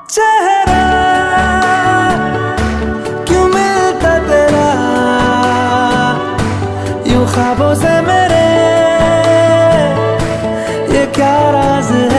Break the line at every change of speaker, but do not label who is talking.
चेहरा क्यों मिलता तेरा यूं ख्वाबों से मेरे, ये क्या राज है।